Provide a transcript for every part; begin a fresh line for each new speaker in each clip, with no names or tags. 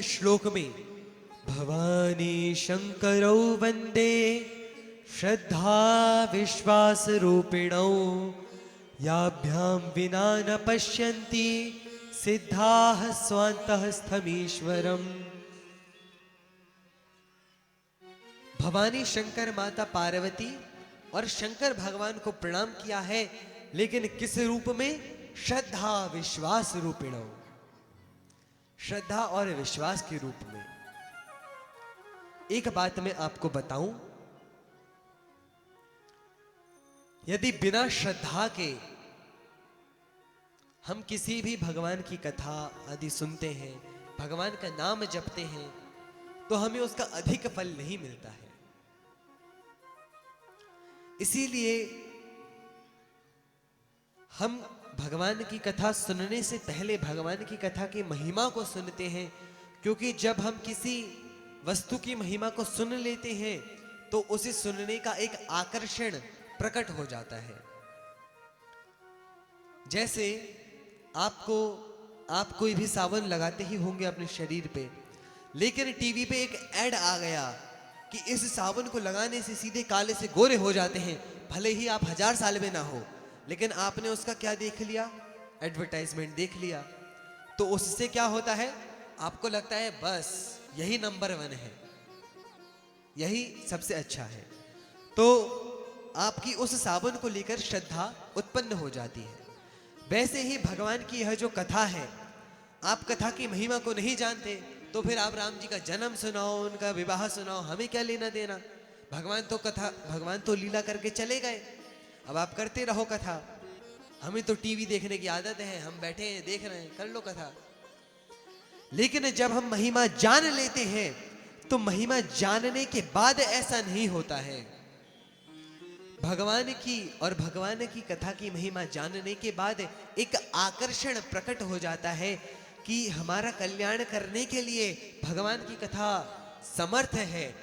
श्लोक में भवानी शंकरौ वंदे श्रद्धा विश्वास रूपिणौ याभ्याम विना न पश्यन्ति सिद्धाः स्वान्तः स्थमीश्वरम। भवानी शंकर माता पार्वती और शंकर भगवान को प्रणाम किया है, लेकिन किस रूप में? श्रद्धा विश्वास रूपिणौ, श्रद्धा और विश्वास के रूप में। एक बात मैं आपको बताऊं, यदि बिना श्रद्धा के हम किसी भी भगवान की कथा आदि सुनते हैं, भगवान का नाम जपते हैं, तो हमें उसका अधिक फल नहीं मिलता है। इसीलिए हम भगवान की कथा सुनने से पहले भगवान की कथा की महिमा को सुनते हैं, क्योंकि जब हम किसी वस्तु की महिमा को सुन लेते हैं तो उसे सुनने का एक आकर्षण प्रकट हो जाता है। जैसे आप कोई भी साबुन लगाते ही होंगे अपने शरीर पे, लेकिन टीवी पे एक ऐड आ गया कि इस साबुन को लगाने से सीधे काले से गोरे हो जाते हैं, भले ही आप 1000 साल में ना हो, लेकिन आपने उसका क्या देख लिया? एडवर्टाइजमेंट देख लिया। तो उससे क्या होता है? आपको लगता है बस यही नंबर 1 है, यही सबसे अच्छा है। तो आपकी उस साबुन को लेकर श्रद्धा उत्पन्न हो जाती है। वैसे ही भगवान की यह जो कथा है, आप कथा की महिमा को नहीं जानते तो फिर आप राम जी का जन्म सुनाओ, उनका विवाह सुनाओ, हमें क्या लेना देना? भगवान तो लीला करके चले गए, अब आप करते रहो कथा। हमें तो टीवी देखने की आदत है, हम बैठे हैं देख रहे हैं, कर लो कथा। लेकिन जब हम महिमा जान लेते हैं तो महिमा जानने के बाद ऐसा नहीं होता है। भगवान की और भगवान की कथा की महिमा जानने के बाद एक आकर्षण प्रकट हो जाता है कि हमारा कल्याण करने के लिए भगवान की कथा समर्थ है,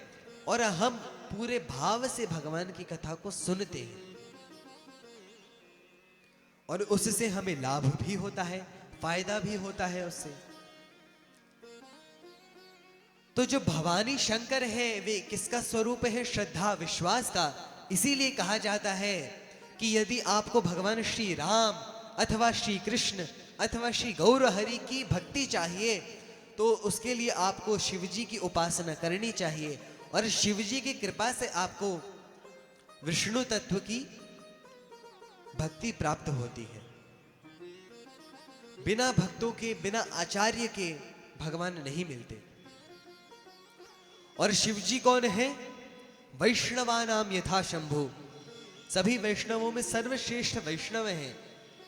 और हम पूरे भाव से भगवान की कथा को सुनते हैं, और उससे हमें लाभ भी होता है, फायदा भी होता है उससे। तो जो भवानी शंकर है वे किसका स्वरूप है? श्रद्धा विश्वास का। इसीलिए कहा जाता है कि यदि आपको भगवान श्री राम अथवा श्री कृष्ण अथवा श्री गौर हरि की भक्ति चाहिए तो उसके लिए आपको शिव जी की उपासना करनी चाहिए, और शिव जी की कृपा से आपको विष्णु तत्व की भक्ति प्राप्त होती है। बिना भक्तों के, बिना आचार्य के भगवान नहीं मिलते। और शिव जी कौन है? वैष्णवानाम यथा शंभु, सभी वैष्णवों में सर्वश्रेष्ठ वैष्णव हैं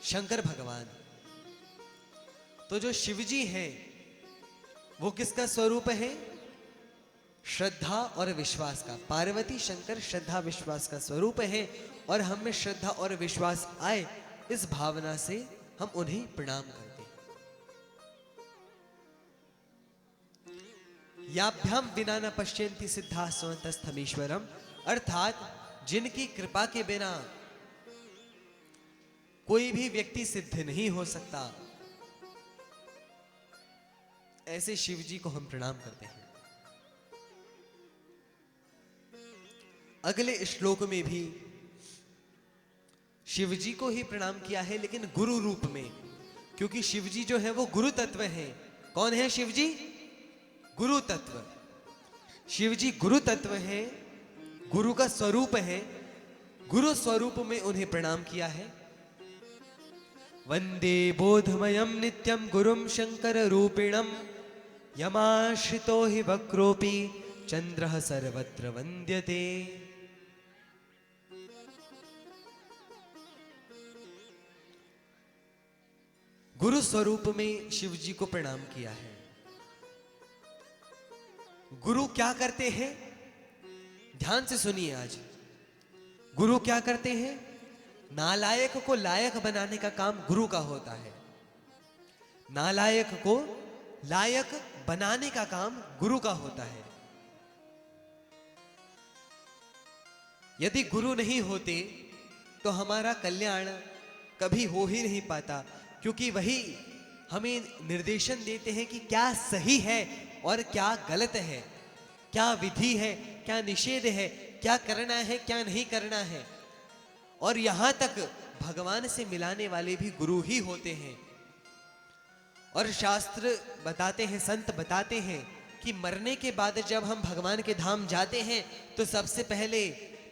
शंकर भगवान। तो जो शिव जी हैं वो किसका स्वरूप है? श्रद्धा और विश्वास का। पार्वती शंकर श्रद्धा विश्वास का स्वरूप है, और हम में श्रद्धा और विश्वास आए, इस भावना से हम उन्हें प्रणाम करते हैं। याभ्याम विना न पश्यन्ति सिद्धाः स्वान्तः स्थमीश्वरम, अर्थात जिनकी कृपा के बिना कोई भी व्यक्ति सिद्ध नहीं हो सकता, ऐसे शिव जी को हम प्रणाम करते हैं। अगले श्लोक में भी शिव जी को ही प्रणाम किया है, लेकिन गुरु रूप में, क्योंकि शिव जी जो है वो गुरु तत्व है। कौन है शिव जी? गुरु तत्व। शिव जी गुरु तत्व है, गुरु का स्वरूप है। गुरु स्वरूप में उन्हें प्रणाम किया है। वंदे बोधमयम नित्यम गुरुम शंकर रूपिणम, यमाश्रितो हि वक्रोपि चंद्रः सर्वत्र वंद्यते। गुरु स्वरूप में शिव जी को प्रणाम किया है। गुरु क्या करते हैं? ध्यान से सुनिए। आज गुरु क्या करते हैं? नालायक को लायक बनाने का काम गुरु का होता है। नालायक को लायक बनाने का काम गुरु का होता है। यदि गुरु नहीं होते तो हमारा कल्याण कभी हो ही नहीं पाता, क्योंकि वही हमें निर्देशन देते हैं कि क्या सही है और क्या गलत है, क्या विधि है, क्या निषेध है, क्या करना है, क्या नहीं करना है। और यहां तक भगवान से मिलाने वाले भी गुरु ही होते हैं। और शास्त्र बताते हैं, संत बताते हैं कि मरने के बाद जब हम भगवान के धाम जाते हैं तो सबसे पहले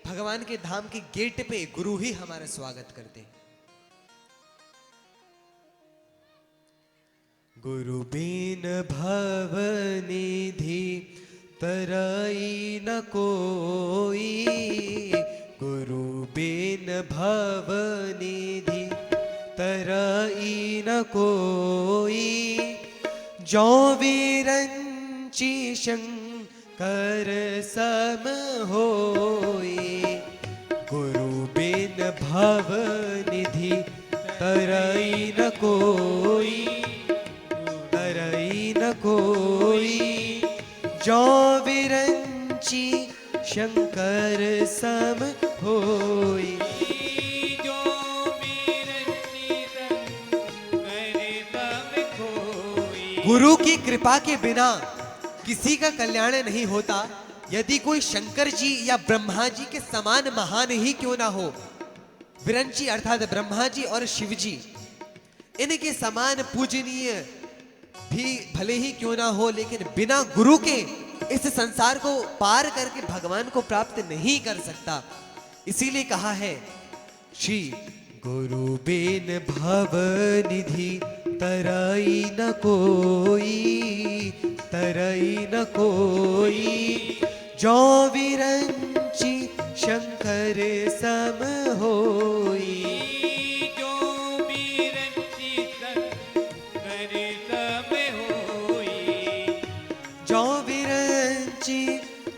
भगवान के धाम के गेट पे गुरु ही हमारा स्वागत करते हैं। गुरु बिन भव निधि तरई न कोई, गुरु बिन भव निधि तरई न कोई, जो विरंची शंकर सम होई, गुरु बिन भव निधि तरई न कोई, तरई न कोई, जो विरंची शंकर सम होई। गुरु की कृपा के बिना किसी का कल्याण नहीं होता। यदि कोई शंकर जी या ब्रह्मा जी के समान महान ही क्यों ना हो, विरंची अर्थात ब्रह्मा जी और शिव जी, इनके समान पूजनीय भी भले ही क्यों ना हो, लेकिन बिना गुरु के इस संसार को पार करके भगवान को प्राप्त नहीं कर सकता। इसीलिए कहा है श्री गुरु बिन भव निधि तरई न कोई, तरई न कोई, जो विरंची शंकर सम होई,
जो विरंची शंकर सम होई,
जो विरंची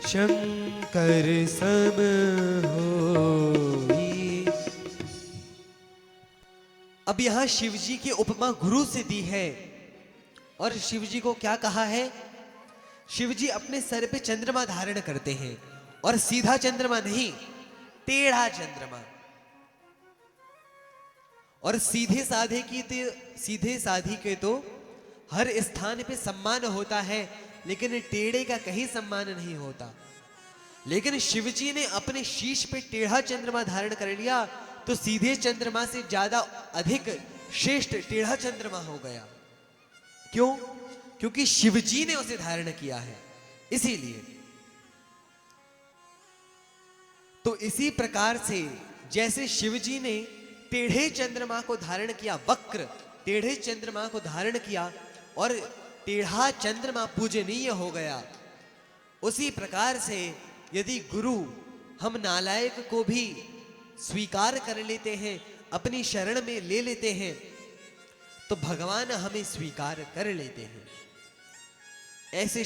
शंकर सम होई। अब यहां शिव जी की उपमा गुरु से दी है। और शिव जी को क्या कहा है? शिव जी अपने सर पे चंद्रमा धारण करते हैं, और सीधा चंद्रमा नहीं, टेढ़ा चंद्रमा। और सीधे साधे के तो हर स्थान पे सम्मान होता है, लेकिन टेढ़े का कहीं सम्मान नहीं होता। लेकिन शिव जी ने अपने शीश पे टेढ़ा चंद्रमा धारण कर लिया, तो सीधे चंद्रमा से ज्यादा अधिक श्रेष्ठ टेढ़ा चंद्रमा हो गया। क्यों? क्योंकि शिव जी ने उसे धारण किया है, इसीलिए। तो इसी प्रकार से जैसे शिव जी ने टेढ़े चंद्रमा को धारण किया, वक्र टेढ़े चंद्रमा को धारण किया, और टेढ़ा चंद्रमा पूजनीय हो गया, उसी प्रकार से यदि गुरु हम नालायक को भी स्वीकार कर लेते हैं, अपनी शरण में ले लेते हैं, तो भगवान हमें स्वीकार कर लेते हैं। ऐसे